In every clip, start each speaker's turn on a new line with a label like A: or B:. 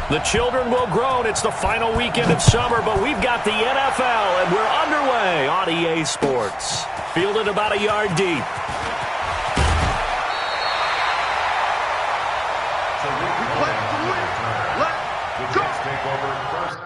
A: The children will groan. It's the final weekend of summer, but we've got the NFL, and we're underway on EA Sports. Fielded about a yard deep.
B: So we play to win. Let's go. Take over first.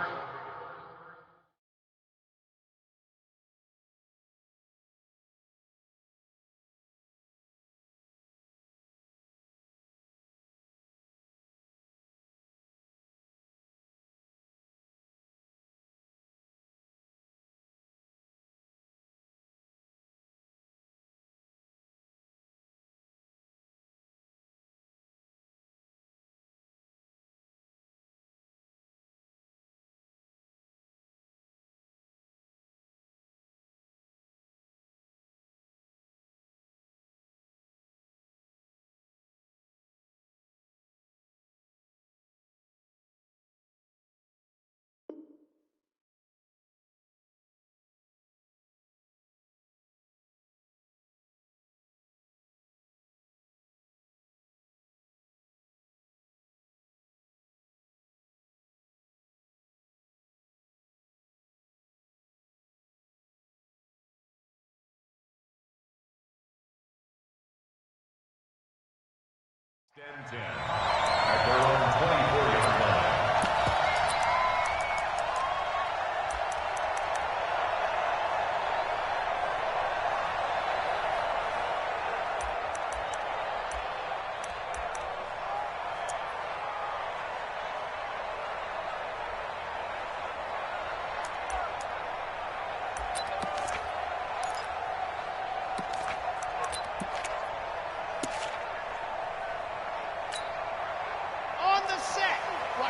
B: At their own 24-yard line.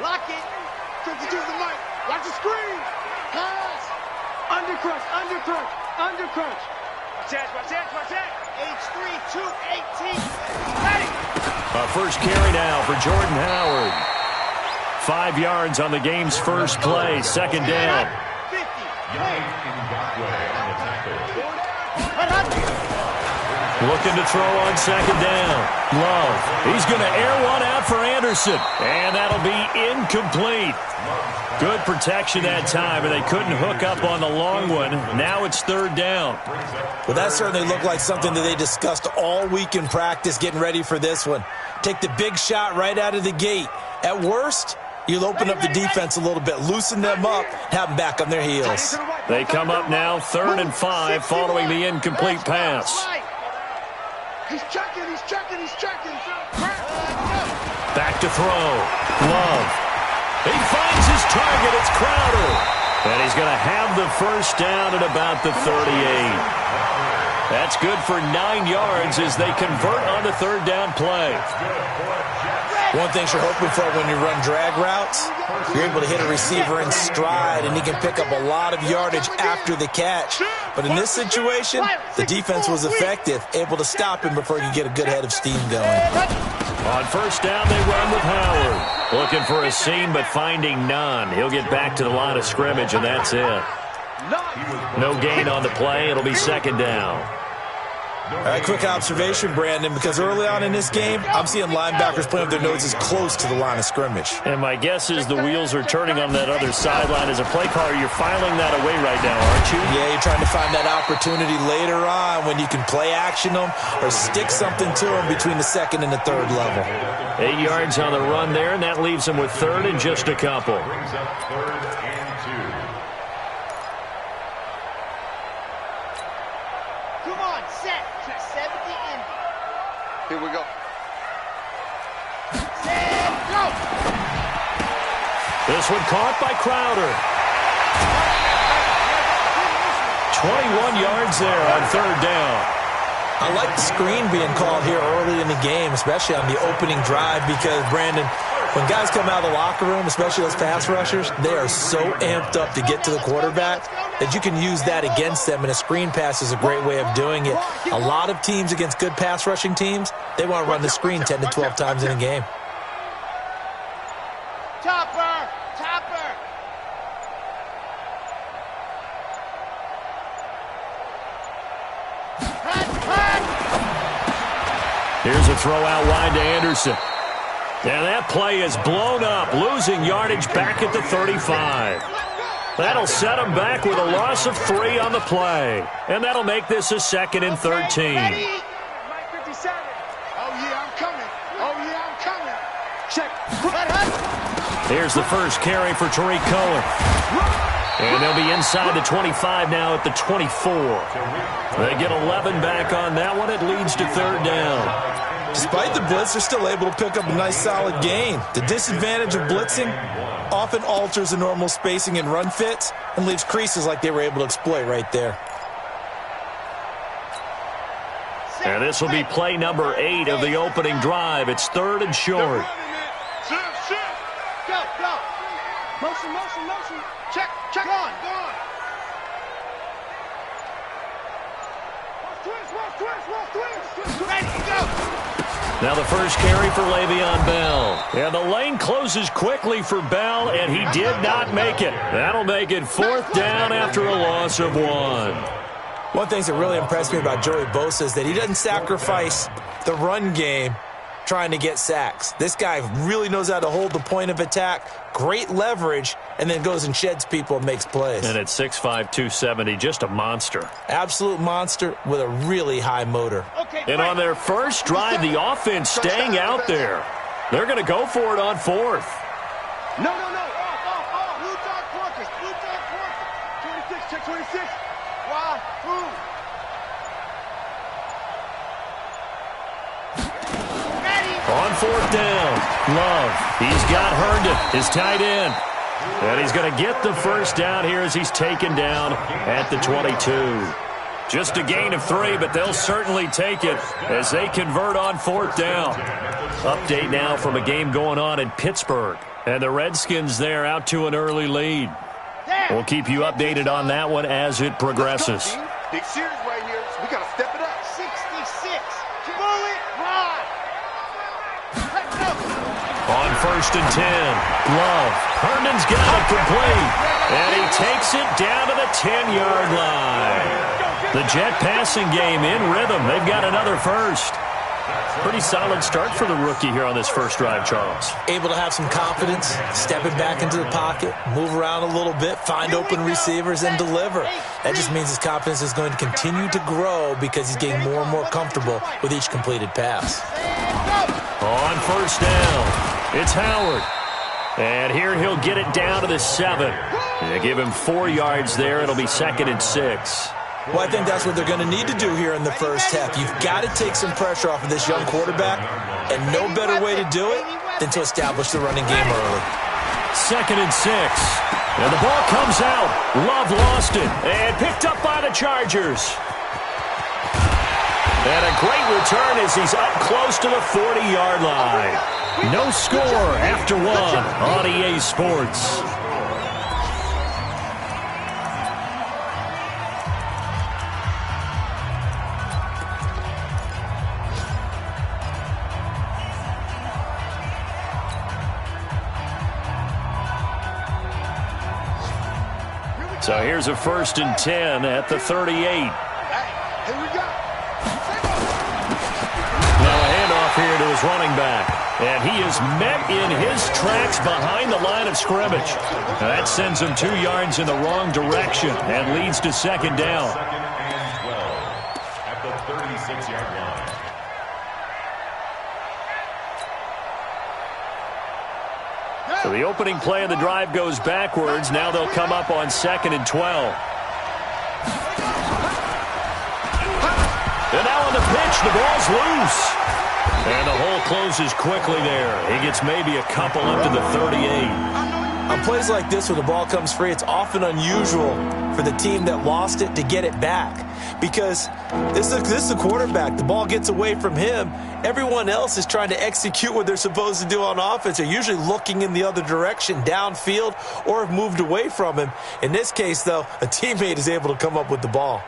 C: Lock it. Substitute the mic. Watch the screen. Pass. Undercrunch, undercrunch, undercrunch. Watch that. H3, 218. Ready.
A: A first carry now for Jordan Howard. 5 yards on the game's first play. Second down.
C: 50.
A: Looking to throw on second down. Love. He's going to air one out for Anderson. And that'll be incomplete. Good protection that time, and they couldn't hook up on the long one. Now it's third down.
D: Well, that certainly looked like something that they discussed all week in practice getting ready for this one. Take the big shot right out of the gate. At worst, you'll open up the defense a little bit, loosen them up, have them back on their heels.
A: They come up now 3rd and 5 following the incomplete pass.
C: He's checking.
A: Back to throw. Love. He finds his target. It's Crowder. And he's going to have the first down at about the 38. That's good for 9 yards as they convert on the third down play.
D: One thing you're hoping for when you run drag routes, you're able to hit a receiver in stride, and he can pick up a lot of yardage after the catch. But in this situation, the defense was effective, able to stop him before he could get a good head of steam going.
A: On first down, they run with Howard. Looking for a seam, but finding none. He'll get back to the line of scrimmage, and that's it. No gain on the play. It'll be second down.
D: All right, quick observation, Brandon, because early on in this game, I'm seeing linebackers playing with their noses close to the line of scrimmage.
A: And my guess is the wheels are turning on that other sideline. As a play caller, you're filing that away right now, aren't you?
D: Yeah, you're trying to find that opportunity later on when you can play action them or stick something to them between the second and the third level.
A: 8 yards on the run there, and that leaves them with third and just a couple.
B: Brings up 3rd and 2.
C: Come on, set. 70 in. Here we go. Set, go.
A: This one caught by Crowder. 21 yards there on third down.
D: I like the screen being called here early in the game, especially on the opening drive, because, Brandon, when guys come out of the locker room, especially those pass rushers, they are so amped up to get to the quarterback that you can use that against them, and a screen pass is a great way of doing it. A lot of teams against good pass rushing teams, they want to run the screen 10 to 12 times in a game.
C: Topper.
A: Here's a throw out wide to Anderson. And that play is blown up, losing yardage back at the 35. That'll set them back with a loss of 3 on the play. And that'll make this a 2nd and 13.
C: Oh, yeah, I'm coming. Oh, yeah, I'm coming. Check.
A: Here's the first carry for Tariq Cohen. And they'll be inside the 25 now at the 24. They get 11 back on that one. It leads to 3rd down.
D: Despite the blitz, they're still able to pick up a nice solid gain. The disadvantage of blitzing often alters the normal spacing and run fits and leaves creases like they were able to exploit right there.
A: And this will be play number 8 of the opening drive. It's 3rd and short.
C: Go, go. Motion, motion, motion. Check, check. Go on, go on. Twist. Ready, go.
A: Now the first carry for Le'Veon Bell. And the lane closes quickly for Bell, and he did not make it. That'll make it 4th down after a loss of 1.
D: One thing that really impressed me about Joey Bosa is that he doesn't sacrifice the run game trying to get sacks. This guy really knows how to hold the point of attack, great leverage, and then goes and sheds people and makes plays.
A: And at 6'5", 270, just a monster.
D: Absolute monster with a really high motor.
A: And on their first drive, the offense staying out there. They're going to go for it on 4th.
C: No. Off. Blue dog Porkers. 26, check 26. Why?
A: On 4th down, Love. He's got Herndon, his tight end. And he's going to get the first down here as he's taken down at the 22. Just a gain of 3, but they'll certainly take it as they convert on 4th down. Update now from a game going on in Pittsburgh. And the Redskins there out to an early lead. We'll keep you updated on that one as it progresses.
B: Big series right here, so we got to step it up.
C: 66. Bullet ride.
A: On 1st and 10, Love. Herndon's got it complete. And he takes it down to the 10-yard line. The Jet passing game in rhythm. They've got another first. Pretty solid start for the rookie here on this first drive, Charles.
D: Able to have some confidence, stepping back into the pocket, move around a little bit, find open receivers, and deliver. That just means his confidence is going to continue to grow because he's getting more and more comfortable with each completed pass.
A: On 1st down, it's Howard. And here he'll get it down to the 7. They give him 4 yards there. It'll be 2nd and 6.
D: Well, I think that's what they're going to need to do here in the first half. You've got to take some pressure off of this young quarterback, and no better way to do it than to establish the running game early.
A: 2nd and 6. And the ball comes out. Love lost it and picked up by the Chargers. And a great return as he's up close to the 40-yard line. No score after 1 on EA Sports. So here's a 1st and 10 at the 38.
C: Here we go.
A: Now a handoff here to his running back. And he is met in his tracks behind the line of scrimmage. Now that sends him 2 yards in the wrong direction and leads to 2nd down.
E: At the 36-yard line.
A: So the opening play of the drive goes backwards. Now they'll come up on 2nd and 12. And now on the pitch, the ball's loose. And the hole closes quickly there. He gets maybe a couple up to the 38.
D: On plays like this where the ball comes free, it's often unusual for the team that lost it to get it back. Because this is the quarterback. The ball gets away from him. Everyone else is trying to execute what they're supposed to do on offense. They're usually looking in the other direction, downfield, or have moved away from him. In this case, though, a teammate is able to come up with the ball.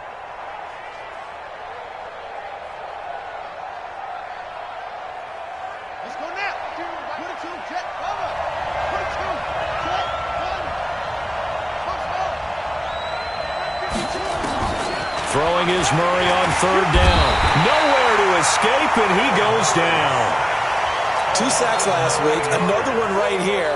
C: Let's go now. 22, jet cover. 22, jet gun.
A: Throwing is Murray on 3rd down. Nowhere to escape, and he goes down.
D: 2 sacks last week, another one right here.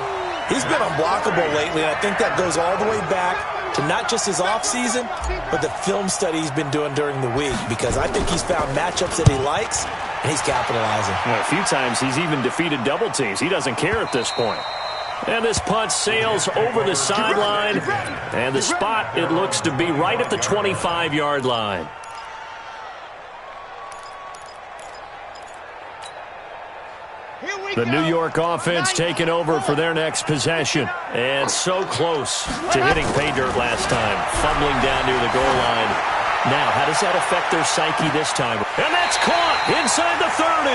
D: He's been unblockable lately, and I think that goes all the way back to not just his offseason, but the film study he's been doing during the week, because I think he's found matchups that he likes, and he's capitalizing.
A: A few times he's even defeated double teams. He doesn't care at this point. And this punt sails over the sideline, and the spot, it looks to be right at the 25-yard line. The New York offense taking over for their next possession. And so close to hitting pay dirt last time, fumbling down near the goal line. Now, how does that affect their psyche this time? And that's caught inside the 30.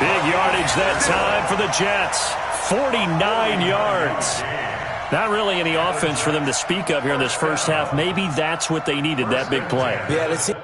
A: Big yardage that time for the Jets. 49 yards. Not really any offense for them to speak of here in this first half. Maybe that's what they needed, that big play.
D: Yeah, that's it.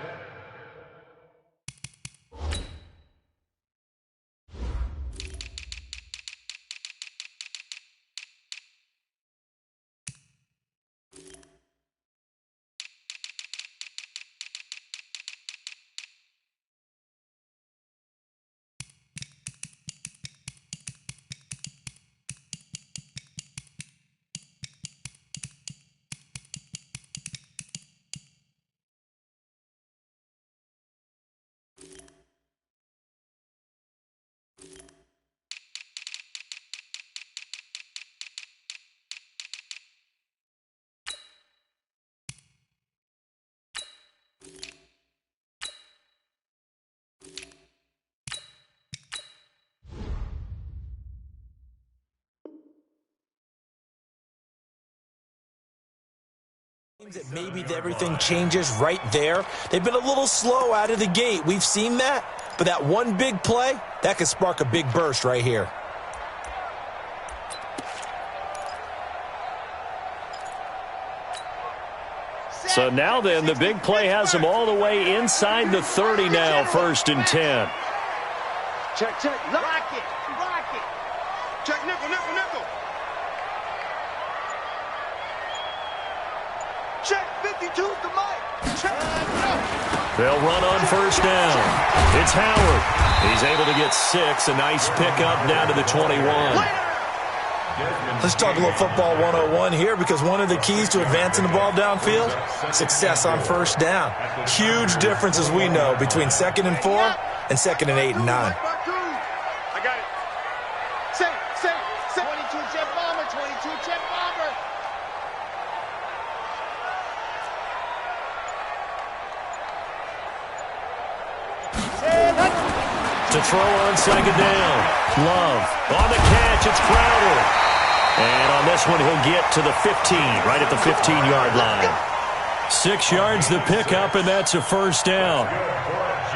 D: That maybe everything changes right there. They've been a little slow out of the gate. We've seen that. But that one big play, that could spark a big burst right here.
A: So now then, the big play has them all the way inside the 30 now, 1st and 10.
C: Check, check. Rock it. Rock it. Check, nickel, nickel, nickel. Check, 52's the mic. Check.
A: They'll run on 1st down. It's Howard. He's able to get 6. A nice pickup down to the 21.
D: Let's talk a little football 101 here, because one of the keys to advancing the ball downfield, success on 1st down. Huge difference, as we know, between 2nd and 4 and 2nd and 8 and 9.
C: I got it. Say. 22 jet bomber, 22 jet bomber.
A: To throw on 2nd down. Love on the catch. It's Crowder. And on this one, he'll get to the 15, right at the 15-yard line. 6 yards the pickup, and that's a 1st down.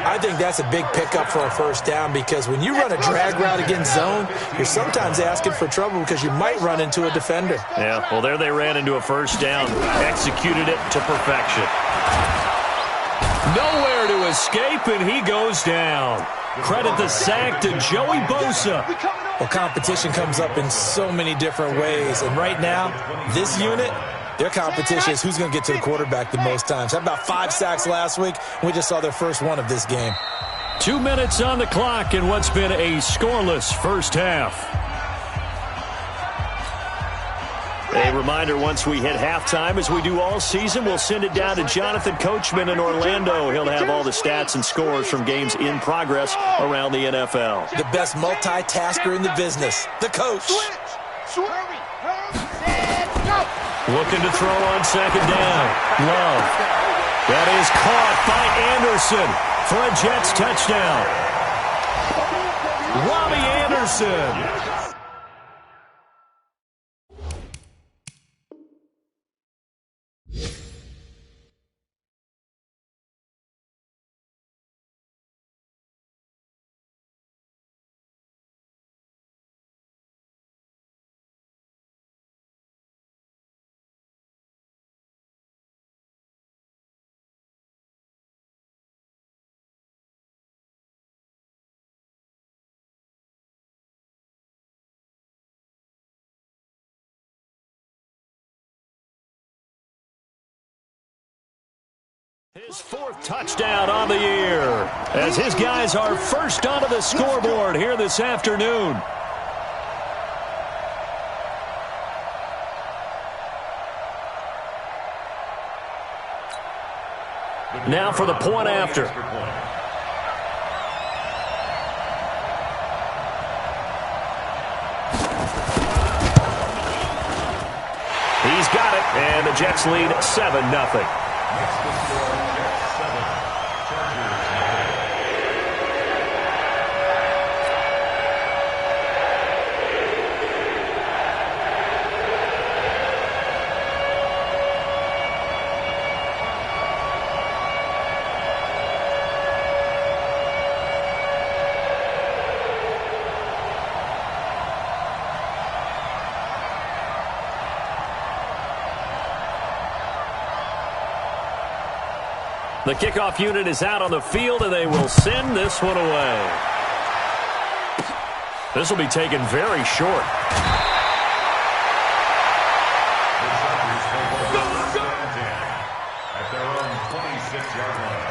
D: I think that's a big pickup for a 1st down, because when you run a drag route against zone, you're sometimes asking for trouble because you might run into a defender.
A: Yeah, well, there they ran into a 1st down. Executed it to perfection. Nowhere to escape, and he goes down. Credit the sack to Joey Bosa.
D: Well, competition comes up in so many different ways, and right now, this unit, their competition is who's going to get to the quarterback the most times. Had about 5 sacks last week, and we just saw their first one of this game.
A: 2 minutes on the clock in what's been a scoreless first half. A reminder, once we hit halftime, as we do all season, we'll send it down to Jonathan Coachman in Orlando. He'll have all the stats and scores from games in progress around the NFL.
D: The best multitasker in the business, the coach.
A: Looking to throw on 2nd down. Love. That is caught by Anderson for a Jets touchdown. Robbie Anderson. His 4th touchdown on the year as his guys are first onto the scoreboard here this afternoon. Now for the point after. He's got it, and the Jets lead 7-0. The kickoff unit is out on the field, and they will send this one away. This will be taken very short.
B: At their own 26-yard line.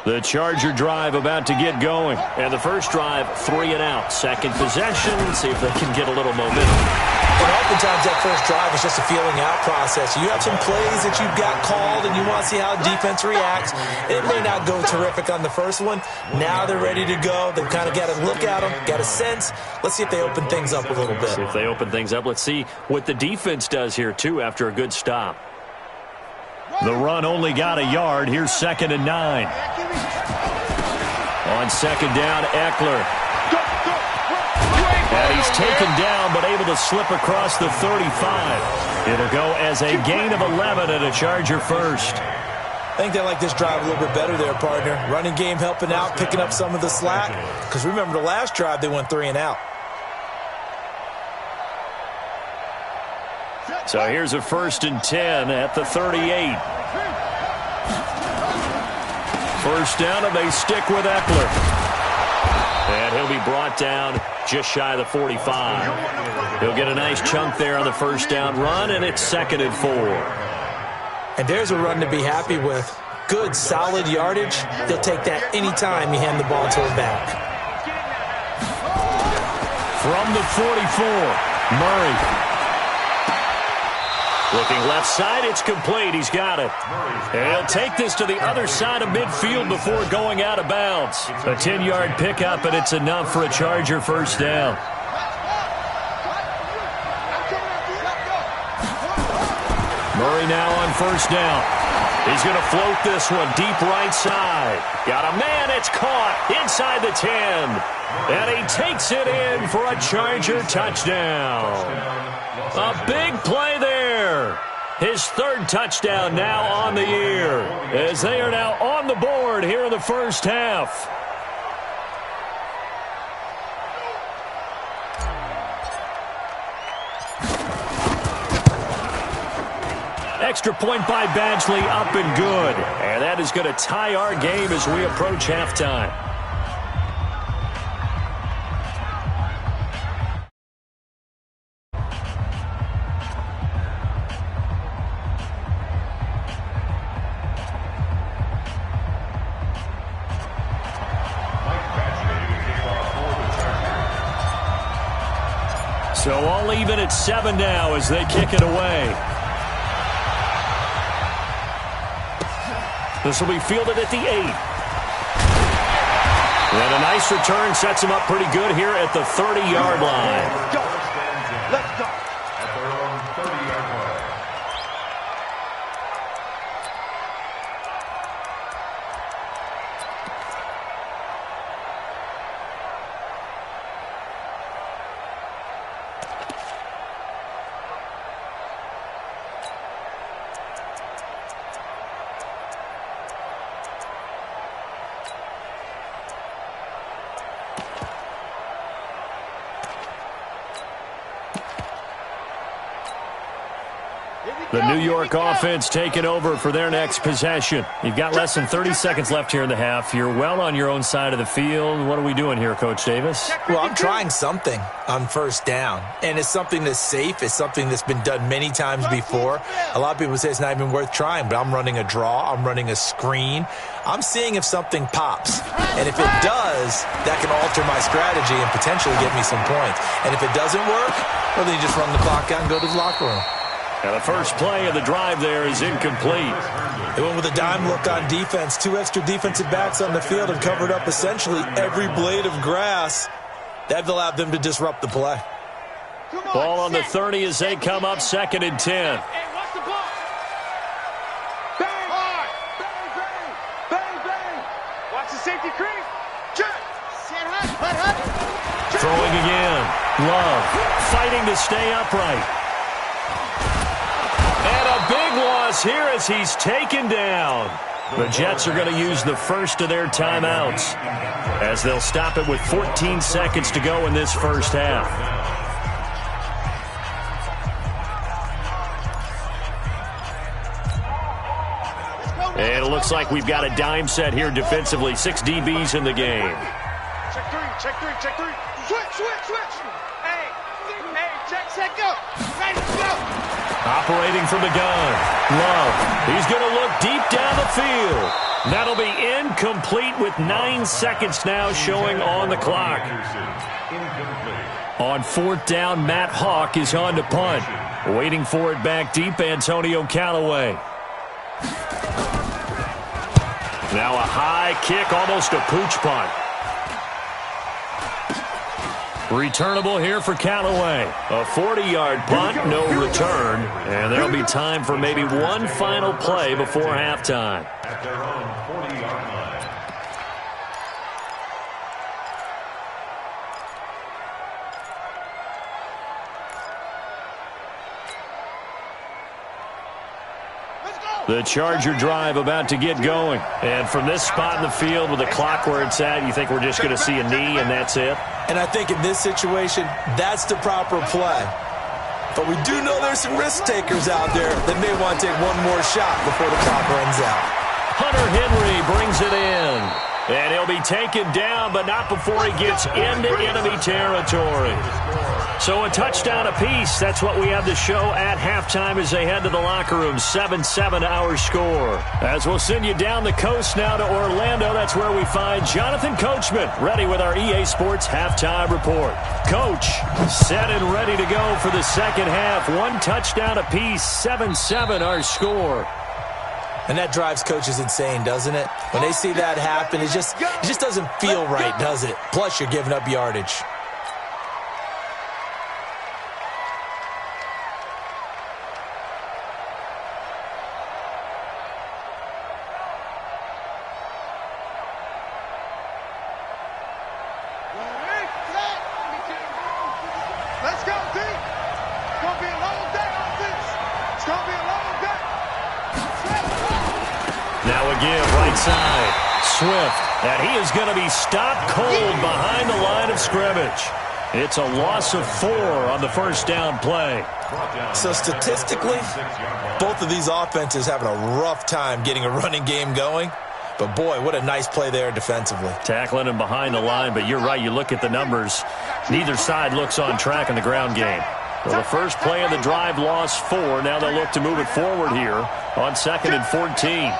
A: The Charger drive about to get going. And the first drive, 3 and out. Second possession, see if they can get a little momentum.
D: And oftentimes that first drive is just a feeling out process. You have some plays that you've got called and you want to see how defense reacts. It may not go terrific on the first one. Now they're ready to go. They've kind of got to look at them, got a sense. Let's see if they open things up a little bit.
A: See if they open things up. Let's see what the defense does here, too, after a good stop. The run only got a yard. Here's 2nd and 9. On 2nd down, Eckler. And he's taken down, but able to slip across the 35. It'll go as a gain of 11 and a Charger first.
D: I think they like this drive a little bit better there, partner. Running game helping out, picking up some of the slack. Because remember, the last drive, they went 3 and out.
A: So here's a 1st and 10 at the 38. First down, and they stick with Eckler. And he'll be brought down just shy of the 45. He'll get a nice chunk there on the first down run, and it's 2nd and 4.
D: And there's a run to be happy with. Good, solid yardage. They'll take that anytime you hand the ball to him back.
A: From the 44, Murray. Looking left side, it's complete. He's got it. And he'll take this to the other side of midfield before going out of bounds. A 10-yard pickup, and it's enough for a Charger first down. Murray now on first down. He's going to float this one deep right side. Got a man, it's caught inside the 10. And he takes it in for a Charger touchdown. A big play there. His 3rd touchdown now on the year, as they are now on the board here in the first half. Extra point by Badgley, up and good. And that is going to tie our game as we approach halftime. So all even at 7 now as they kick it away. This will be fielded at the 8. And a nice return sets him up pretty good here at the 30-yard line.
B: Let's go. At their own 30-yard line.
A: The New York offense taking over for their next possession. You've got less than 30 seconds left here in the half. You're well on your own side of the field. What are we doing here, Coach Davis?
D: Well, I'm trying something on first down, and it's something that's safe. It's something that's been done many times before. A lot of people say it's not even worth trying, but I'm running a draw. I'm running a screen. I'm seeing if something pops, and if it does, that can alter my strategy and potentially get me some points. And if it doesn't work, well, then you just run the clock out and go to the locker room.
A: And the first play of the drive there is incomplete.
D: They went with a dime look on defense. 2 extra defensive backs on the field and covered up essentially every blade of grass. That allowed them to disrupt the play.
A: Ball on the 30 as they come up 2nd and 10.
C: Hey, watch the ball. Bang! Hard. Bang, bang. Bang, bang. Watch the safety crease. Check. Set hut.
A: Throwing again. Love fighting to stay upright. And a big loss here as he's taken down. The Jets are going to use the first of their timeouts as they'll stop it with 14 seconds to go in this first half. And it looks like we've got a dime set here defensively. 6 DBs in the game.
C: Check three. Switch. Hey, check, set, go. Ready, go.
A: Operating from the gun. Love. He's going to look deep down the field. That'll be incomplete with 9 seconds now showing on the clock. On 4th down, Matt Hawk is on to punt. Waiting for it back deep, Antonio Callaway. Now a high kick, almost a pooch punt. Returnable here for Callaway. A 40-yard punt, no return. And there'll be time for maybe one final play before halftime.
B: At their own 40-yard line.
A: The Charger drive about to get going. And from this spot in the field with the clock where it's at, you think we're just going to see a knee and that's it?
D: And I think in this situation, that's the proper play. But we do know there's some risk takers out there that may want to take one more shot before the clock runs out.
A: Hunter Henry brings it in. And he'll be taken down, but not before he gets into enemy territory. So a touchdown apiece. That's what we have to show at halftime as they head to the locker room. 7-7 our score. As we'll send you down the coast now to Orlando, that's where we find Jonathan Coachman, ready with our EA Sports halftime report. Coach, set and ready to go for the second half. 1 touchdown apiece, 7-7 our score.
D: And that drives coaches insane, doesn't it? When they see that happen, it just doesn't feel right, does it? Plus, you're giving up yardage.
C: Let's go, D. It's going to be a long day on this. It's going to be a long day.
A: Now again, right side. Swift. And he is going to be stopped cold behind the line of scrimmage. It's a loss of 4 on the first down play.
D: So statistically, both of these offenses having a rough time getting a running game going. But, boy, what a nice play there defensively.
A: Tackling him behind the line, but you're right. You look at the numbers. Neither side looks on track in the ground game. Well, the first play of the drive lost 4. Now they'll look to move it forward here on 2nd and 14.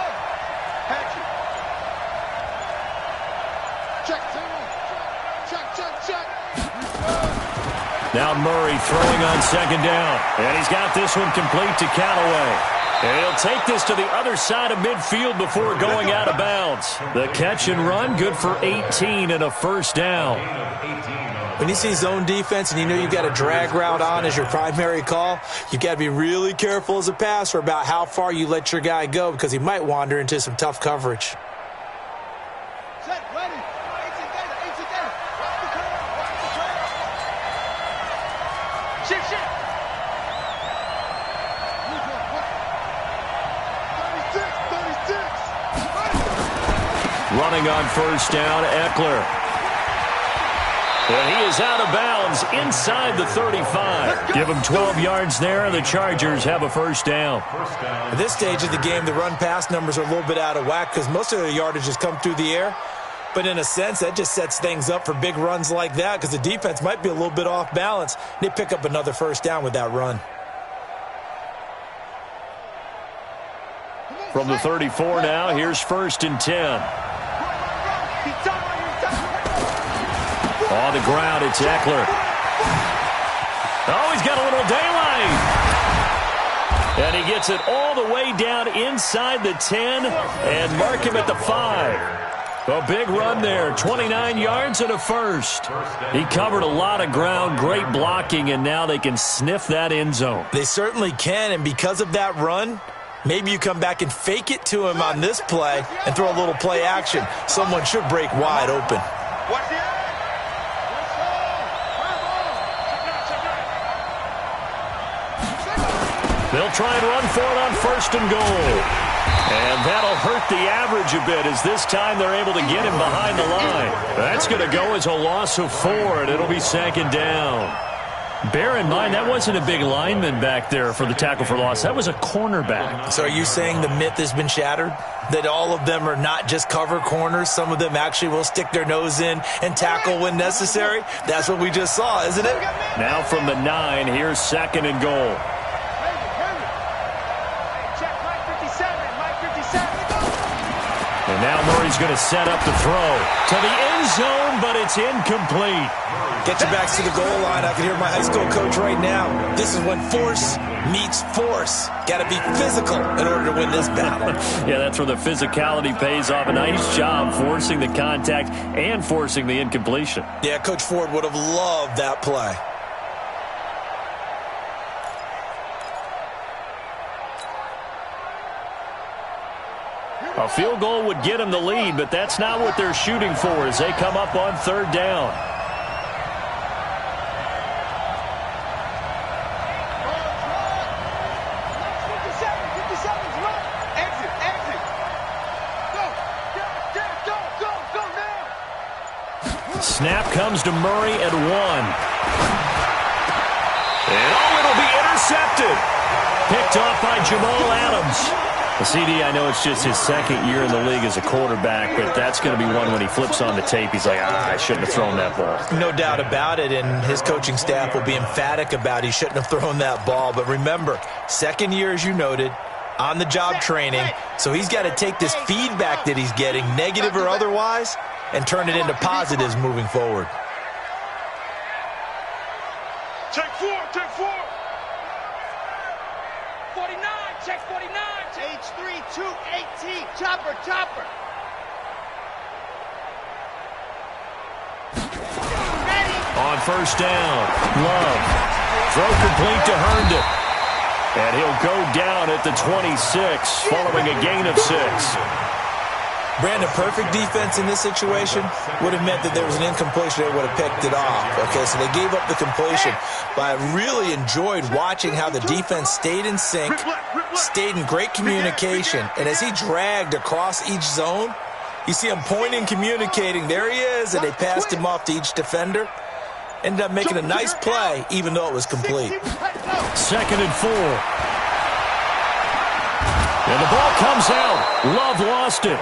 A: Now Murray throwing on 2nd down. And he's got this one complete to Callaway. And he'll take this to the other side of midfield before going out of bounds. The catch and run, good for 18 and a first down.
D: When you see zone defense and you know you've got a drag route on as your primary call, you've got to be really careful as a passer about how far you let your guy go because he might wander into some tough coverage.
A: Running on first down, Eckler. And he is out of bounds inside the 35. Give him 12 yards there, and the Chargers have a first down.
D: At this stage of the game, the run-pass numbers are a little bit out of whack because most of the yardage has come through the air. But in a sense, that just sets things up for big runs like that because the defense might be a little bit off balance. They pick up another first down with that run.
A: From the 34 now, here's 1st and 10. On the ground, it's Eckler. Oh, he's got a little daylight. And he gets it all the way down inside the 10 and mark him at the 5. A big run there, 29 yards and a first. He covered a lot of ground, great blocking, and now they can sniff that end zone.
D: They certainly can, and because of that run, maybe you come back and fake it to him on this play and throw a little play action. Someone should break wide open.
A: They'll try and run for it on 1st and goal. And that'll hurt the average a bit as this time they're able to get him behind the line. That's going to go as a loss of 4, and it'll be 2nd down. Bear in mind, that wasn't a big lineman back there for the tackle for loss. That was a cornerback.
D: So are you saying the myth has been shattered? That all of them are not just cover corners? Some of them actually will stick their nose in and tackle when necessary? That's what we just saw, isn't it?
A: Now from the 9, here's 2nd and goal. And now Murray's going to set up the throw to the end zone, but it's incomplete.
D: Get your backs to the goal line. I can hear my high school coach right now. This is when force meets force. Got to be physical in order to win this battle.
A: Yeah, that's where the physicality pays off. A nice job forcing the contact and forcing the incompletion.
D: Yeah, Coach Ford would have loved that play.
A: A field goal would get them the lead, but that's not what they're shooting for as they come up on 3rd down. Snap comes to Murray at 1. And it'll be intercepted. Picked off by Jamal Adams. The CD, I know it's just his 2nd year in the league as a quarterback, but that's going to be one when he flips on the tape. He's like, I shouldn't have thrown that ball.
D: No doubt about it, and his coaching staff will be emphatic about he shouldn't have thrown that ball. But remember, 2nd year, as you noted, on-the-job training, so he's got to take this feedback that he's getting, negative or otherwise, and turn it into positives moving forward.
C: Check 4, check 4. 49, check 49. H3, 218, chopper, chopper. Ready.
A: On 1st down, Love. Throw complete to Herndon. And he'll go down at the 26, following a gain of 6.
D: Brandon, perfect defense in this situation would have meant that there was an incompletion that would have picked it off. Okay, so they gave up the completion. But I really enjoyed watching how the defense stayed in sync, stayed in great communication. And as he dragged across each zone, you see him pointing, communicating. There he is, and they passed him off to each defender. Ended up making a nice play, even though it was complete.
A: 2nd and 4. And the ball comes out. Love lost it.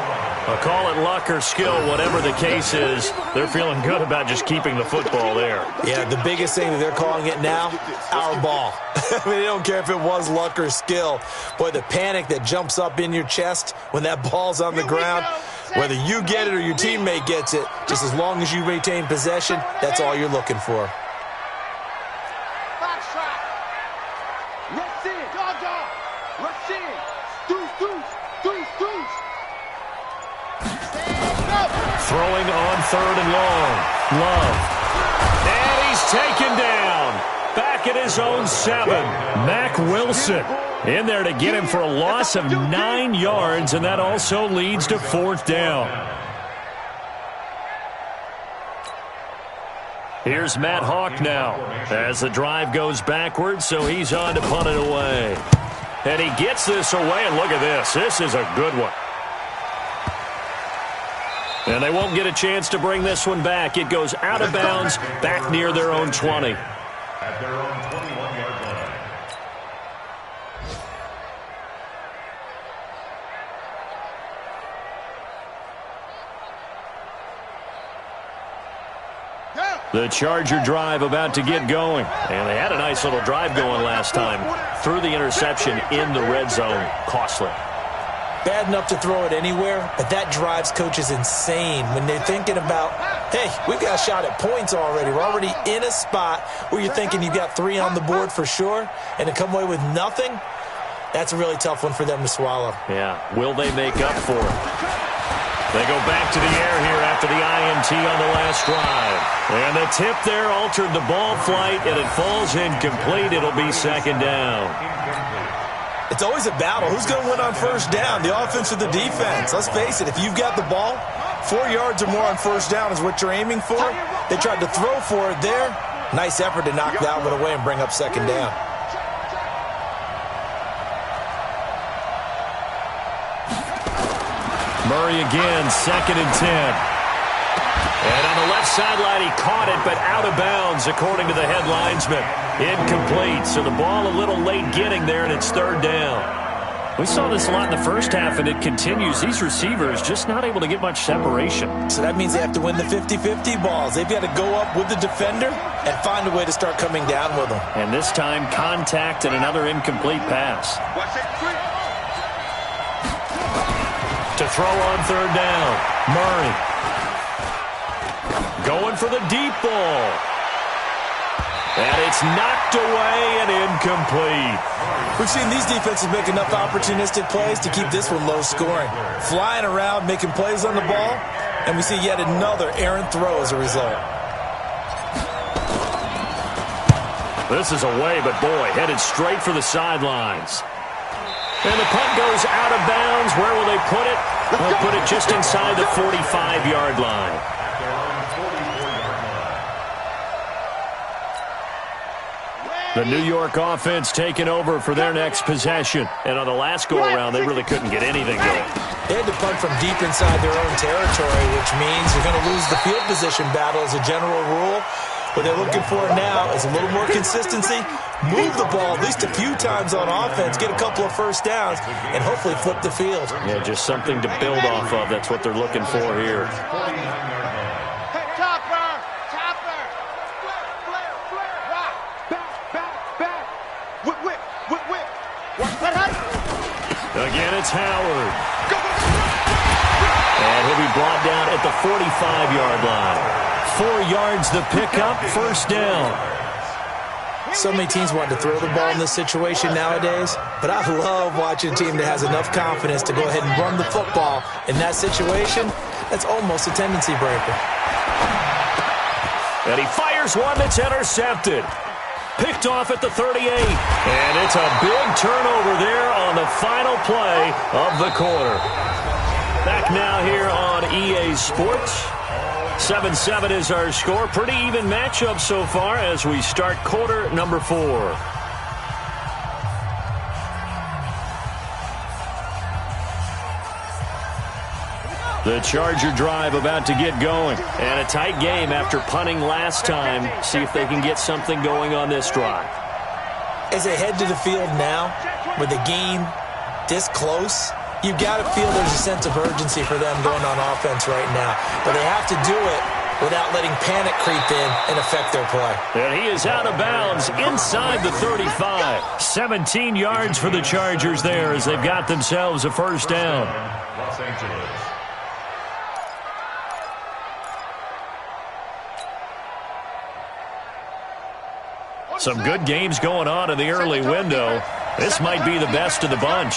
A: I'll call it luck or skill, whatever the case is. They're feeling good about just keeping the football there.
D: Yeah, the biggest thing that they're calling it now, our ball. I mean, they don't care if it was luck or skill. Boy, the panic that jumps up in your chest when that ball's on the ground, whether you get it or your teammate gets it, just as long as you retain possession, that's all you're looking for.
A: Throwing on 3rd and long. Love. And he's taken down. Back at his own 7. Mack Wilson in there to get him for a loss of 9 yards, and that also leads to 4th down. Here's Matt Hawk now as the drive goes backwards, so he's on to punt it away. And he gets this away, and look at this. This is a good one. And they won't get a chance to bring this one back. It goes out of bounds, back near their own 20.
B: At their own 21-yard line.
A: The Charger drive about to get going. And they had a nice little drive going last time. Threw the interception in the red zone. Costly.
D: Bad enough to throw it anywhere, but that drives coaches insane when they're thinking about, hey, we've got a shot at points already. We're already in a spot where you're thinking you've got 3 on the board for sure, and to come away with nothing, that's a really tough one for them to swallow.
A: Yeah. Will they make up for it? They go back to the air here after the INT on the last drive. And the tip there altered the ball flight, and it falls incomplete. It'll be second down.
D: It's always a battle. Who's going to win on first down, the offense or the defense? Let's face it, if you've got the ball, 4 yards or more on first down is what you're aiming for. They tried to throw for it there. Nice effort to knock that one away and bring up second down.
A: Murray again, 2nd and 10. And on the left sideline, he caught it, but out of bounds, according to the head linesman. Incomplete, so the ball a little late getting there, and it's 3rd down. We saw this a lot in the first half, and it continues. These receivers just not able to get much separation.
D: So that means they have to win the 50-50 balls. They've got to go up with the defender and find a way to start coming down with them.
A: And this time, contact and another incomplete pass. To throw on 3rd down, Murray. Going for the deep ball. And it's knocked away and incomplete.
D: We've seen these defenses make enough opportunistic plays to keep this one low scoring. Flying around, making plays on the ball, and we see yet another errant throw as a result.
A: This is away, but boy, headed straight for the sidelines. And the punt goes out of bounds. Where will they put it? They'll put it just inside the 45-yard line. The New York offense taking over for their next possession. And on the last go-around, they really couldn't get anything going.
D: They had to punt from deep inside their own territory, which means you're going to lose the field position battle as a general rule. What they're looking for now is a little more consistency, move the ball at least a few times on offense, get a couple of first downs, and hopefully flip the field.
A: Yeah, just something to build off of. That's what they're looking for here. Again, it's Howard. And he'll be brought down at the 45-yard line. 4 yards the pickup, first down.
D: So many teams want to throw the ball in this situation nowadays, but I love watching a team that has enough confidence to go ahead and run the football. In that situation, that's almost a tendency breaker.
A: And he fires one that's intercepted. Picked off at the 38. And it's a big turnover there on the final play of the quarter. Back now here on EA Sports. 7-7 is our score. Pretty even matchup so far as we start quarter number 4. The Charger drive about to get going. And a tight game after punting last time. See if they can get something going on this drive.
D: As they head to the field now, with the game this close, you've got to feel there's a sense of urgency for them going on offense right now. But they have to do it without letting panic creep in and affect their play.
A: And he is out of bounds inside the 35. 17 yards for the Chargers there as they've got themselves a first down.
B: Los Angeles.
A: Some good games going on in the early window. This might be the best of the bunch.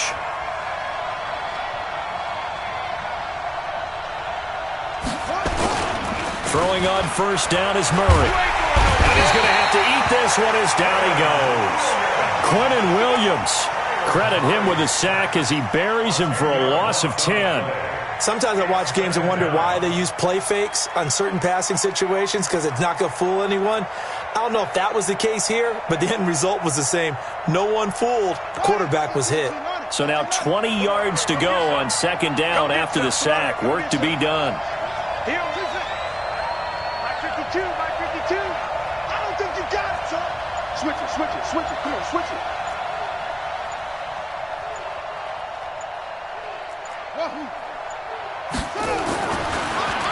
A: Throwing on first down is Murray. And he's going to have to eat this one as down he goes. Quinnen Williams. Credit him with a sack as he buries him for a loss of 10.
D: Sometimes I watch games and wonder why they use play fakes on certain passing situations because it's not going to fool anyone. I don't know if that was the case here, but the end result was the same. No one fooled. The quarterback was hit.
A: So now 20 yards to go on second down after the sack. Work to be done.
C: Here, listen. My 52, my 52. I don't think you got it, son. Switch it, switch it, switch it. Come on, switch it.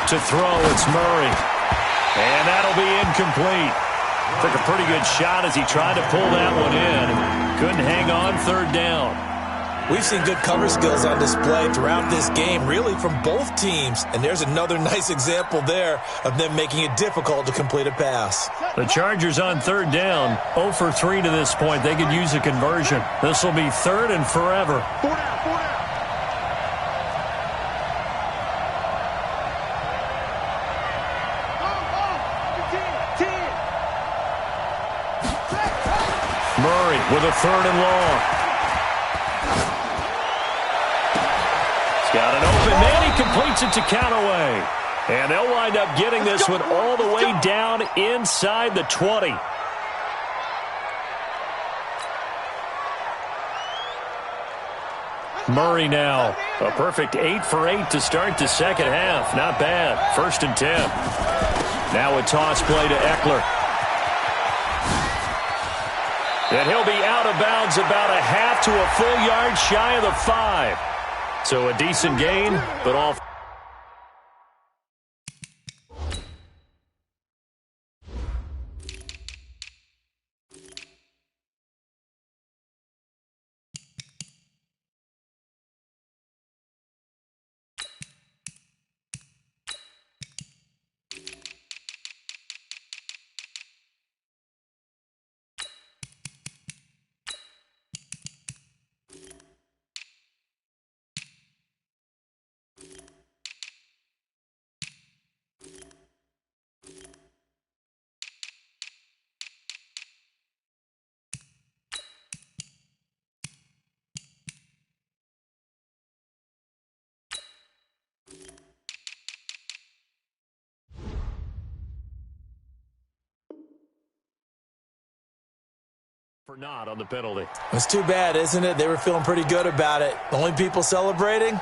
A: To throw, it's Murray. And that'll be incomplete. Took a pretty good shot as he tried to pull that one in. Couldn't hang on third down.
D: We've seen good cover skills on display throughout this game, really from both teams. And there's another nice example there of them making it difficult to complete a pass.
A: The Chargers on third down, 0 for 3 to this point. They could use a conversion. This will be third and forever.
C: 4 down, 4 down.
A: Murray with a third and long. He's got an open man. He completes it to Callaway. And they'll wind up getting this one all the way down inside the 20. Murray now. A perfect 8 for 8 to start the second half. Not bad. 1st and 10. Now a toss play to Eckler. And he'll be out of bounds about a half to a full yard shy of the 5. So a decent gain, but all. For not on the penalty.
D: It's too bad, isn't it? They were feeling pretty good about it. The only people celebrating,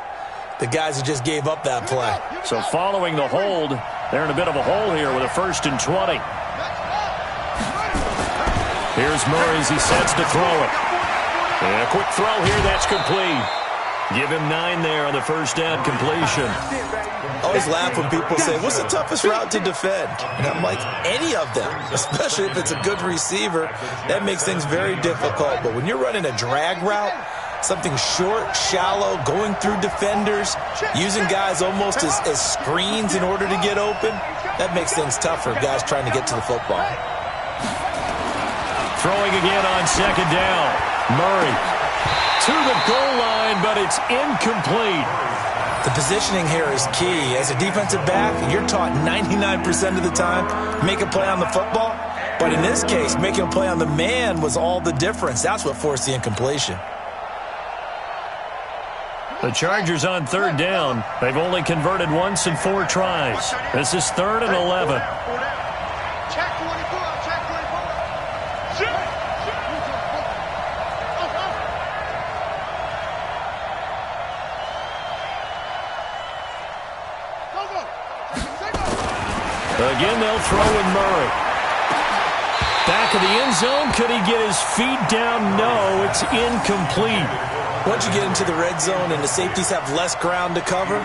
D: the guys who just gave up that play.
A: So following the hold, they're in a bit of a hole here with a 1st and 20. Here's Murray as he sets to throw it. And a quick throw here, that's complete. Give him 9 there on the 1st down completion.
D: I always laugh when people say, what's the toughest route to defend? And I'm like, any of them, especially if it's a good receiver. That makes things very difficult. But when you're running a drag route, something short, shallow, going through defenders, using guys almost as screens in order to get open, that makes things tough for guys trying to get to the football.
A: Throwing again on 2nd down. Murray to the goal line, but it's incomplete.
D: The positioning here is key. As a defensive back, you're taught 99% of the time, make a play on the football. But in this case, making a play on the man was all the difference. That's what forced the incompletion.
A: The Chargers on 3rd down. They've only converted once in 4 tries. This is 3rd and 11.
C: Check 24, check 24.
A: Again, they'll throw in Murray. Back of the end zone. Could he get his feet down? No, it's incomplete.
D: Once you get into the red zone and the safeties have less ground to cover,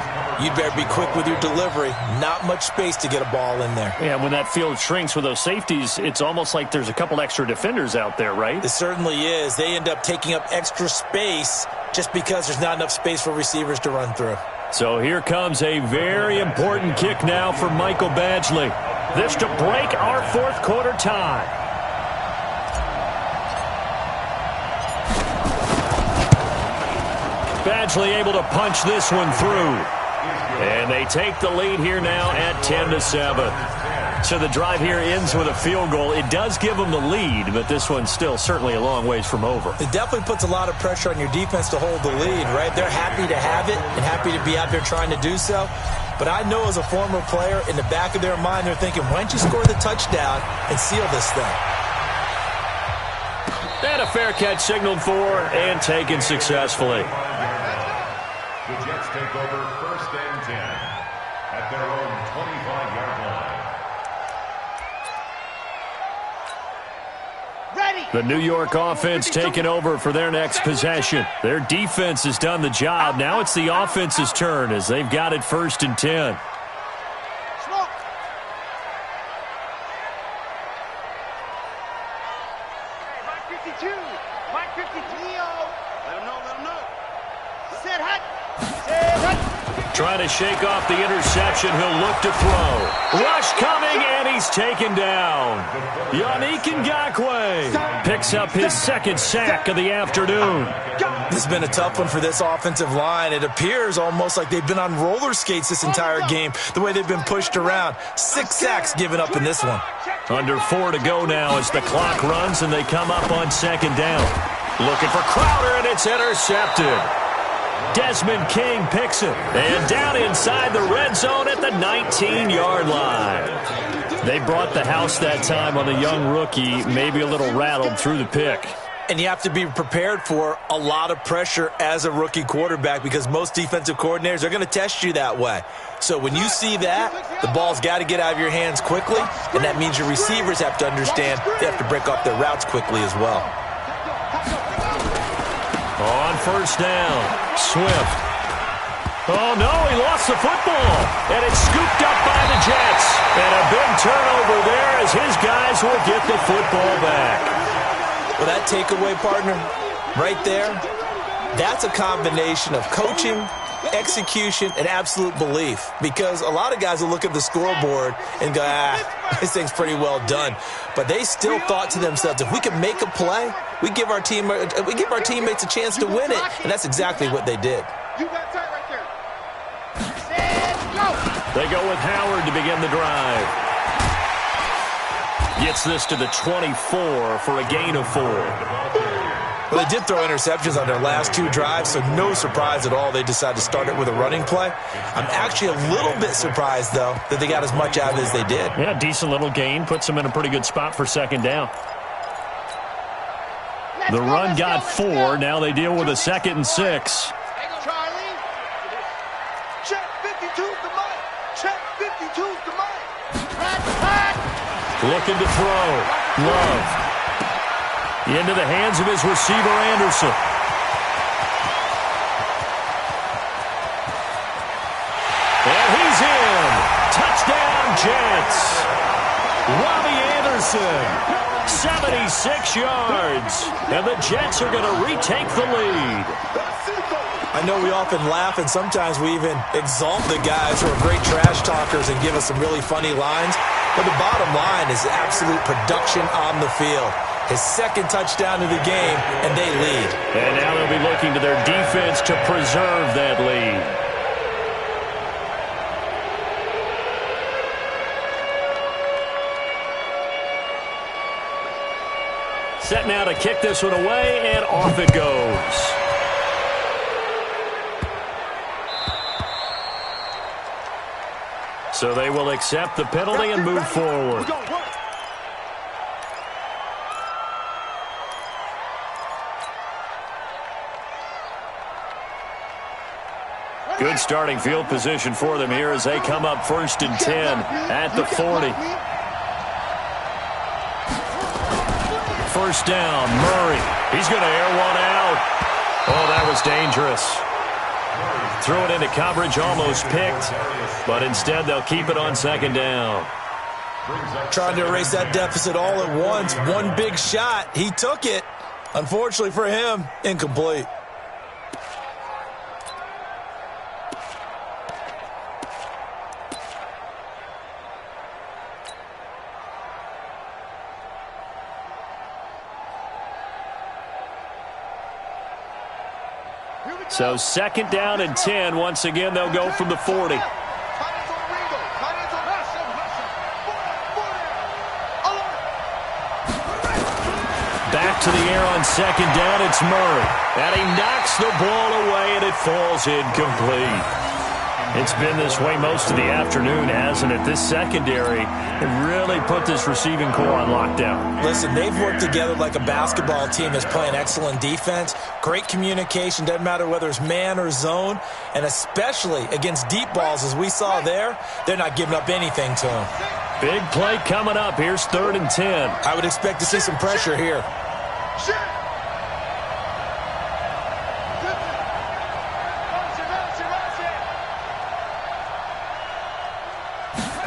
D: you'd better be quick with your delivery. Not much space to get a ball in there.
A: Yeah, when that field shrinks with those safeties, it's almost like there's a couple extra defenders out there, right?
D: It certainly is. They end up taking up extra space just because there's not enough space for receivers to run through.
A: So here comes a very important kick now for Michael Badgley. This to break our 4th quarter tie. Badgley able to punch this one through. And they take the lead here now at 10-7. So the drive here ends with a field goal. It does give them the lead, but this one's still certainly a long ways from over.
D: It definitely puts a lot of pressure on your defense to hold the lead, right? They're happy to have it and happy to be out there trying to do so. But I know as a former player, in the back of their mind, they're thinking, why don't you score the touchdown and seal this thing?
A: And a fair catch signaled for and taken successfully.
B: The Jets take over 1st and 10.
E: at their own 25-yard line.
C: Ready.
A: The New York offense taking over for their next possession. Their defense has done the job. Now it's the offense's turn as they've got it 1st and 10.
C: Smoke. Hey, Mike 52. Mike 52. Let him know. Set hut. Set hut.
A: Trying to shake off the interception. He'll look to throw. Rush coming, and he's taken down. Yannick Ngakoue picks up his 2nd sack of the afternoon.
D: This has been a tough one for this offensive line. It appears almost like they've been on roller skates this entire game, the way they've been pushed around. 6 sacks given up in this one.
A: Under 4 to go now as the clock runs, and they come up on 2nd down. Looking for Crowder, and it's intercepted. Desmond King picks it, and down inside the red zone at the 19-yard line. They brought the house that time on the young rookie, maybe a little rattled through the pick.
D: And you have to be prepared for a lot of pressure as a rookie quarterback because most defensive coordinators are going to test you that way. So when you see that, the ball's got to get out of your hands quickly, and that means your receivers have to understand they have to break off their routes quickly as well.
A: On 1st down, Swift. Oh, no, he lost the football. And it's scooped up by the Jets. And a big turnover there as his guys will get the football back.
D: Well, that takeaway, partner, right there, that's a combination of coaching, execution, and absolute belief. Because a lot of guys will look at the scoreboard and go, this thing's pretty well done. But they still thought to themselves, if we can make a play, we give our teammates a chance to win it. And that's exactly what they did.
C: You got tight right there. Set, go.
A: They go with Howard to begin the drive. Gets this to the 24 for a gain of 4.
D: Well, they did throw interceptions on their last 2 drives, so no surprise at all they decided to start it with a running play. I'm actually a little bit surprised, though, that they got as much out of it as they did.
A: Yeah, decent little gain. Puts them in a pretty good spot for 2nd down. The run got 4. Now they deal with a 2nd and 6.
C: Charlie. Check 52's the mic. Check 52's the mic.
A: Looking to throw. Love. Into the hands of his receiver, Anderson. And he's in. Touchdown, Jets. Robbie Anderson, 76 yards. And the Jets are going to retake the lead.
D: I know we often laugh, and sometimes we even exalt the guys who are great trash talkers and give us some really funny lines. But the bottom line is absolute production on the field. His 2nd touchdown of the game, and they lead.
A: And now they'll be looking to their defense to preserve that lead. Set now to kick this one away, and off it goes. So they will accept the penalty and move forward. Good starting field position for them here as they come up 1st and 10 at the 40. 1st down, Murray. He's going to air one out. Oh, that was dangerous. Threw it into coverage, almost picked, but instead they'll keep it on 2nd down.
D: Trying to erase that deficit all at once. One big shot. He took it. Unfortunately for him, incomplete.
A: So 2nd down and 10. Once again, they'll go from the 40. Back to the air on 2nd down. It's Murray. And he knocks the ball away, and it falls incomplete. It's been this way most of the afternoon, hasn't it? This secondary really put this receiving core on lockdown.
D: Listen, they've worked together like a basketball team that's playing excellent defense. Great communication, doesn't matter whether it's man or zone, and especially against deep balls, as we saw there, they're not giving up anything to them.
A: Big play coming up. Here's 3rd and 10.
D: I would expect to see some pressure here.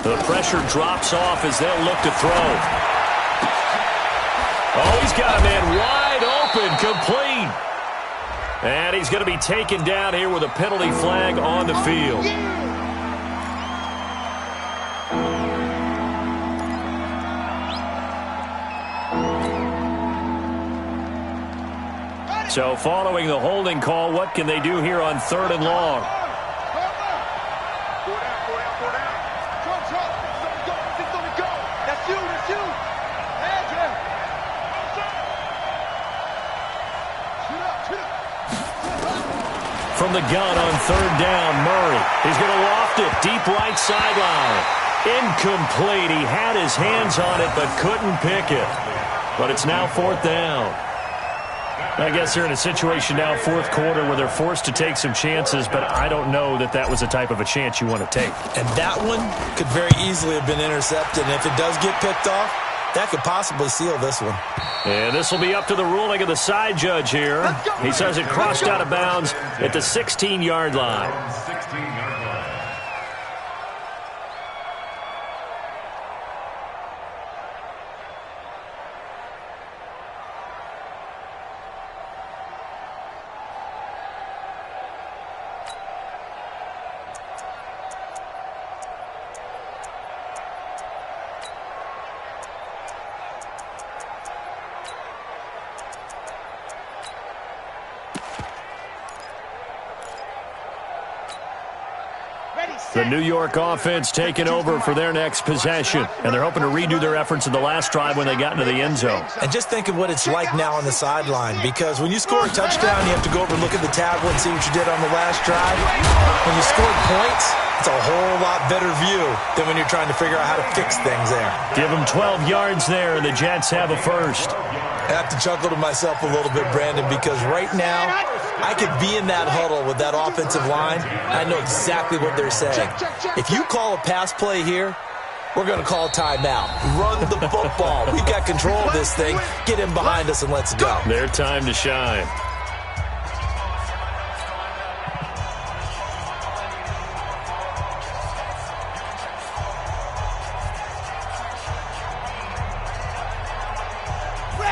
A: The pressure drops off as they'll look to throw. Oh, he's got a man wide open, complete. And he's going to be taken down here with a penalty flag on the field. So following the holding call, what can they do here on 3rd and long? From the gun on 3rd down, Murray. He's going to loft it, deep right sideline. Incomplete. He had his hands on it but couldn't pick it. But it's now 4th down. I guess they're in a situation now, 4th quarter, where they're forced to take some chances, but I don't know that that was the type of a chance you want to take.
D: And that one could very easily have been intercepted, and if it does get picked off, that could possibly seal this one.
A: And this will be up to the ruling of the side judge here. He says it crossed out of bounds at the 16-yard line.
E: 16-yard line.
A: The New York offense taking over for their next possession. And they're hoping to redo their efforts in the last drive when they got into the end zone.
D: And just think of what it's like now on the sideline, because when you score a touchdown, you have to go over and look at the tablet and see what you did on the last drive. When you scored points, it's a whole lot better view than when you're trying to figure out how to fix things there.
A: Give them 12 yards there, and the Jets have a first.
D: I have to chuckle to myself a little bit, Brandon, because right now I could be in that huddle with that offensive line. I know exactly what they're saying. If you call a pass play here, we're going to call a timeout. Run the football. We've got control of this thing. Get in behind us and let's go.
A: Their time to shine.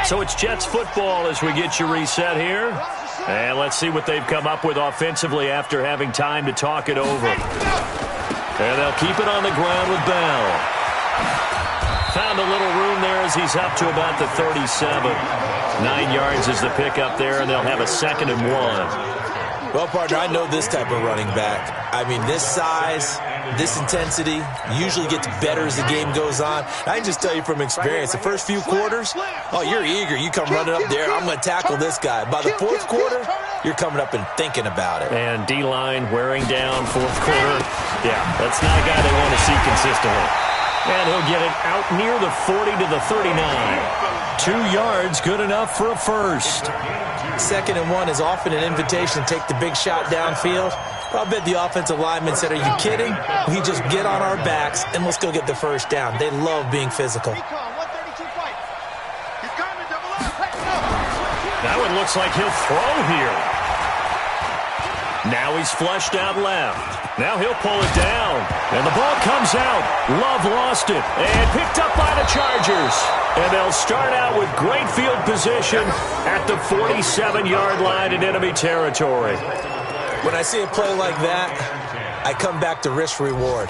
A: So it's Jets football as we get you reset here. And let's see what they've come up with offensively after having time to talk it over. And they'll keep it on the ground with Bell. Found a little room there as he's up to about the 37. 9 yards is the pickup there, and they'll have a 2nd and 1.
D: Well, partner, I know this type of running back. I mean, this size, this intensity usually gets better as the game goes on. I can just tell you from experience, the first few quarters, oh, you're eager. You come running up there, I'm going to tackle this guy. By the 4th quarter, you're coming up and thinking about it.
A: And D-line wearing down 4th quarter. Yeah, that's not a guy they want to see consistently. And he'll get it out near the 40 to the 39. 2 yards, good enough for a first.
D: 2nd and 1 is often an invitation to take the big shot downfield. I bet the offensive lineman said, are you kidding? We just get on our backs and let's go get the first down. They love being physical.
A: That one looks like he'll throw here. Now he's flushed out left. Now he'll pull it down. And the ball comes out. Love lost it. And picked up by the Chargers. And they'll start out with great field position at the 47-yard line in enemy territory.
D: When I see a play like that, I come back to risk-reward.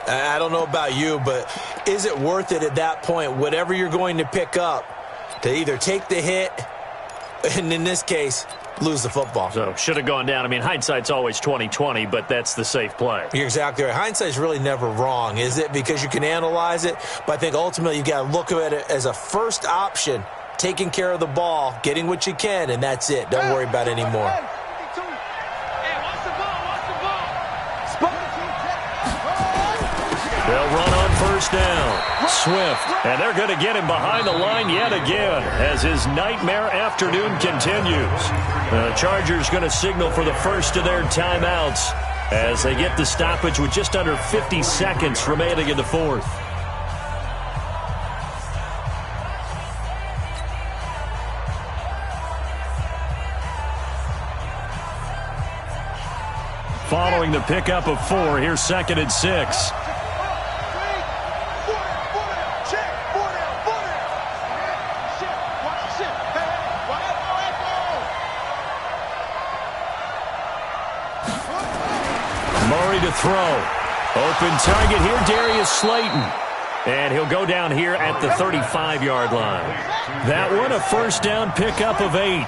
D: I don't know about you, but is it worth it at that point, whatever you're going to pick up, to either take the hit, and in this case, lose the football?
A: So, should have gone down. I mean, hindsight's always 20/20, but that's the safe play.
D: You're exactly right. Hindsight's really never wrong, is it? Because you can analyze it, but I think ultimately you got to look at it as a first option, taking care of the ball, getting what you can, and that's it. Don't worry about it anymore.
A: first down. Swift, and they're going to get him behind the line yet again as his nightmare afternoon continues. The Chargers going to signal for the first of their timeouts as they get the stoppage with just under 50 seconds remaining in the fourth. Following the pickup of 4, here's 2nd and 6. Murray to throw. Open target here, Darius Slayton. And he'll go down here at the 35-yard line. That one a first down pickup of 8.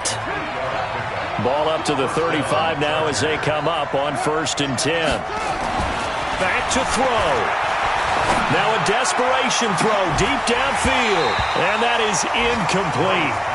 A: Ball up to the 35 now as they come up on 1st and 10. Back to throw. Now a desperation throw deep downfield. And that is incomplete.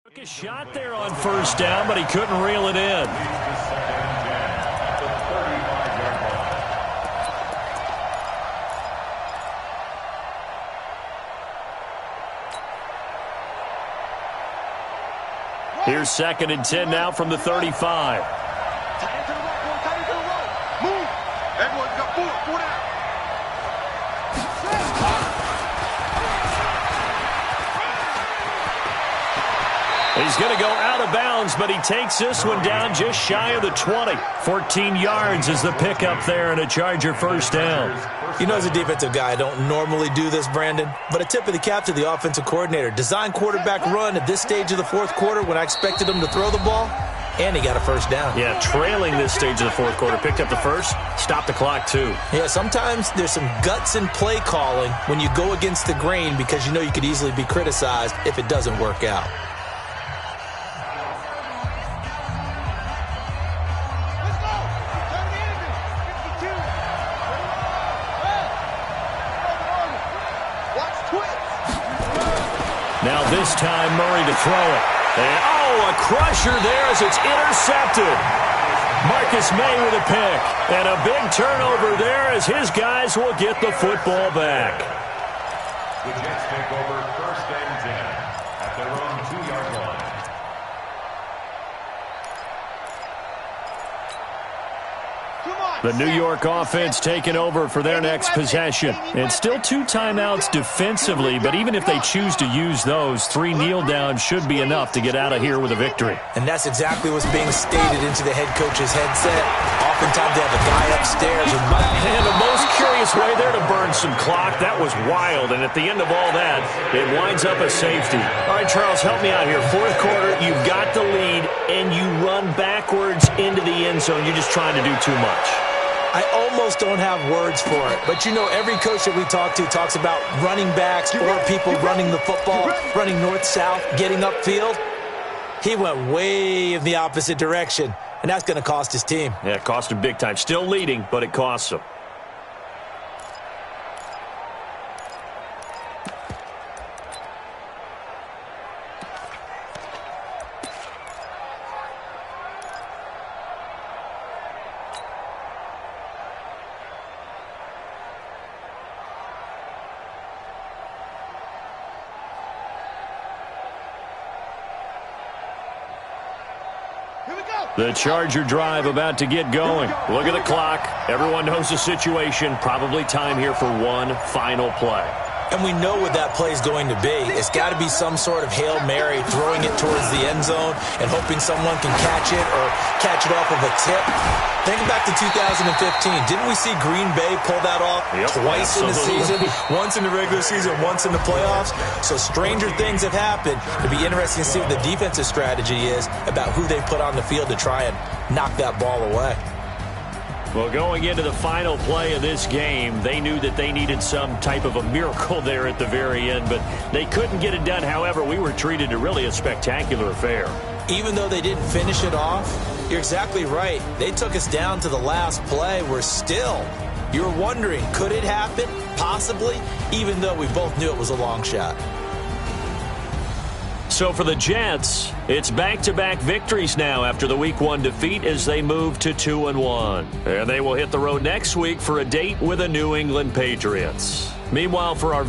A: Took a shot there on first down, but he couldn't reel it in. Here's 2nd and 10 now from the 35.
B: Move. Everyone's got 4 down.
A: He's going to go out of bounds, but he takes this one down just shy of the 20. 14 yards is the pickup there and a Charger first down.
D: You know, as a defensive guy, I don't normally do this, Brandon, but a tip of the cap to the offensive coordinator. Design quarterback run at this stage of the fourth quarter when I expected him to throw the ball, and he got a first down.
A: Yeah, trailing this stage of the fourth quarter. Picked up the first, stopped the clock too.
D: Yeah, sometimes there's some guts in play calling when you go against the grain because you know you could easily be criticized if it doesn't work out.
A: Now this time, Murray to throw it. And, a crusher there as it's intercepted. Marcus May with a pick. And a big turnover there as his guys will get the football back.
E: The Jets take over 1st and 10 at their own 2-yard line.
A: The New York offense taking over for their next possession. And still 2 timeouts defensively, but even if they choose to use those, 3 kneel downs should be enough to get out of here with a victory.
D: And that's exactly what's being stated into the head coach's headset. Oftentimes they have a guy upstairs.
A: And the most curious way there to burn some clock. That was wild. And at the end of all that, it winds up a safety. All right, Charles, help me out here. Fourth quarter, you've got the lead, and you run backwards into the end zone. You're just trying to do too much.
D: I almost don't have words for it. But, you know, every coach that we talk to talks about running backs or people running the football, running north-south, getting upfield. He went way in the opposite direction, and that's going to cost his team.
A: Yeah, it cost him big time. Still leading, but it costs him. The Charger drive about to get going. Look at the clock. Everyone knows the situation. Probably time here for one final play.
D: And we know what that play is going to be. It's got to be some sort of Hail Mary, throwing it towards the end zone and hoping someone can catch it or catch it off of a tip. Think back to 2015. Didn't we see Green Bay pull that off twice in the season? Once in the regular season, once in the playoffs. So stranger things have happened. It'll be interesting to see what the defensive strategy is about who they put on the field to try and knock that ball away.
A: Well, going into the final play of this game, they knew that they needed some type of a miracle there at the very end, but they couldn't get it done. However, we were treated to really a spectacular affair.
D: Even though they didn't finish it off, you're exactly right. They took us down to the last play. We're still, you're wondering, could it happen? Possibly, even though we both knew it was a long shot.
A: So for the Jets, it's back-to-back victories now after the Week 1 defeat as they move to 2-1. And they will hit the road next week for a date with the New England Patriots. Meanwhile, for our